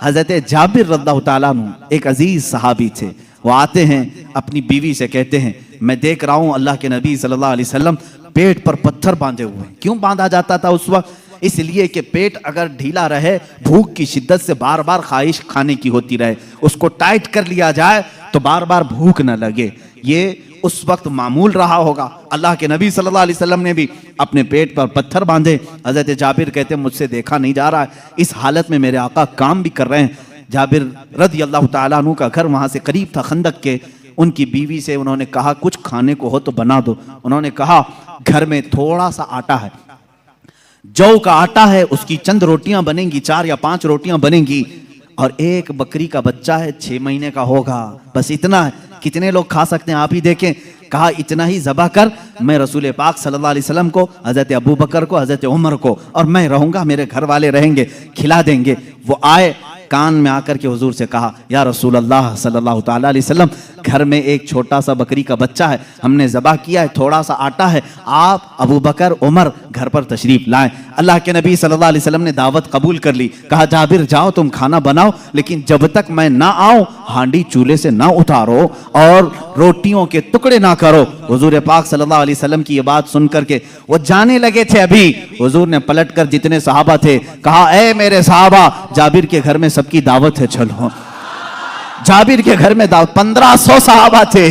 हजरत जाबिर रज़ियल्लाहु ताला अन्हु एक अजीज सहाबी थे। वो आते हैं अपनी बीवी से कहते हैं, मैं देख रहा हूँ अल्लाह के नबी सल्लल्लाहु अलैहि वसल्लम पेट पर पत्थर बांधे हुए हैं। क्यों बांधा जाता था उस वक्त? इसलिए कि पेट अगर ढीला रहे, भूख की शिद्दत से बार बार ख्वाहिश खाने की होती रहे, उसको टाइट कर लिया जाए तो बार बार भूख न लगे। ये उस वक्त मामूल रहा होगा। अल्लाह के नबी सल्लल्लाहु अलैहि वसल्लम ने भी अपने पेट पर पत्थर बांधे। हजरत जाबिर कहते हैं, मुझसे देखा नहीं जा रहा है, इस हालत में मेरे आका काम भी कर रहे हैं। जाबिर रज़ियल्लाहु ताला अन्हु का घर वहाँ से करीब था, खंदक के। उनकी बीवी से उन्होंने कहा, कुछ खाने को हो तो बना दो। उन्होंने कहा, घर में थोड़ा सा आटा है, जौ का आटा है, उसकी चंद रोटियां बनेंगी, 4 या 5 रोटियां बनेंगी, और एक बकरी का बच्चा है, 6 महीने का होगा, बस इतना है। कितने लोग खा सकते हैं आप ही देखें। कहा, इतना ही ज़बह कर, मैं रसूल पाक सल्लल्लाहु अलैहि वसल्लम को, हज़रत अबू बकर को, हज़रत उमर को, और मैं रहूँगा, मेरे घर वाले रहेंगे, खिला देंगे। वो आए, कान में आकर के हुजूर से कहा, या रसूल अल्लाह सल्लल्लाहु ताला अलैहि वसल्लम, घर में एक छोटा सा बकरी का बच्चा है, हमने ज़बह किया है, थोड़ा सा आटा है, आप अबू बकर उमर घर पर तशरीफ लाएं। अल्लाह के नबी सल्लल्लाहु अलैहि वसल्लम ने दावत कबूल कर ली। कहा, जाबिर जाओ तुम खाना बनाओ, लेकिन जब तक मैं ना आऊं हांडी चूल्हे से ना उतारो और रोटियों के टुकड़े ना करो। हुजूर पाक सल्लल्लाहु अलैहि वसल्लम की ये बात सुन करके वो जाने लगे थे। अभी हुजूर ने पलट कर जितने सहाबा थे कहा, ए मेरे सहाबा, जाबिर के घर में सबकी दावत है, चलो। जाबिर के घर में दावत, 1500 सहाबा थे,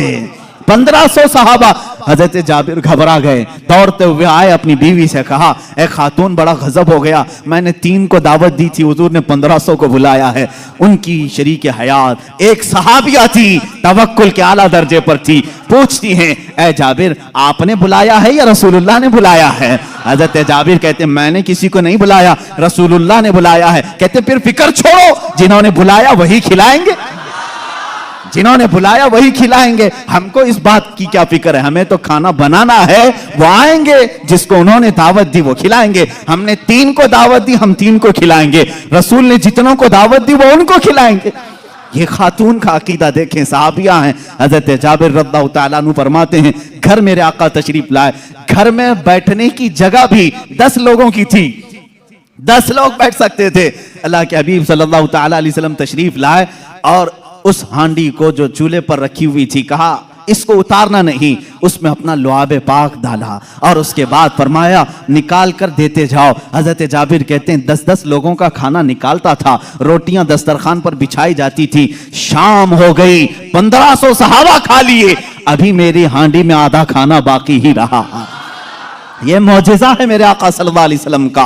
1500 सहाबा। हजरत जाबिर घबरा गए, दौड़ते हुए आए, अपनी बीवी से कहा, ए खातून, बड़ा गजब हो गया, मैंने 3 को दावत दी थी, हुजूर ने 1500 को बुलाया है। उनकी शरीक हयात एक सहाबिया थी, तवक्कुल के आला दर्जे पर थी। पूछती हैं, ए जाबिर, आपने बुलाया है या रसूलुल्लाह ने बुलाया है? हजरत जाबिर कहते, मैंने किसी को नहीं बुलाया, रसूलुल्लाह ने बुलाया है। कहते, फिर फिक्र छोड़ो, जिन्होंने बुलाया वही खिलाएंगे, जिन्होंने बुलाया वही खिलाएंगे। हमको इस बात की क्या फिक्र है, हमें तो खाना बनाना है, वो आएंगे, जिसको उन्होंने दावत दी वो खिलाएंगे। हमने 3 को दावत दी, हम 3 को खिलाएंगे, रसूल ने जितनों को दावत दी वो उनको खिलाएंगे। ये खातून का अकीदा देखें, साहबिया हैं। हजरत जाबिर रज़ियल्लाहु ताला अन्हु फरमाते हैं, घर मेरे आका तशरीफ लाए, घर में बैठने की जगह भी 10 लोगों की थी, 10 लोग बैठ सकते थे। अल्लाह के हबीब सल्लल्लाहु ताला अलैहि वसल्लम तशरीफ लाए और उस हांडी को जो चूल्हे पर रखी हुई थी, कहा इसको उतारना नहीं, उसमें अपना लुआबे पाक डाला और उसके बाद फरमाया, निकाल कर देते जाओ। हजरत जाबिर कहते हैं, 10-10 लोगों का खाना निकालता था, रोटियां दस्तरखान पर बिछाई जाती थी। शाम हो गई, 1500 सहाबा खा लिए, अभी मेरी हांडी में आधा खाना बाकी ही रहा। यह मौजिज़ा है मेरे आका सल्लल्लाहु अलैहि वसल्लम का।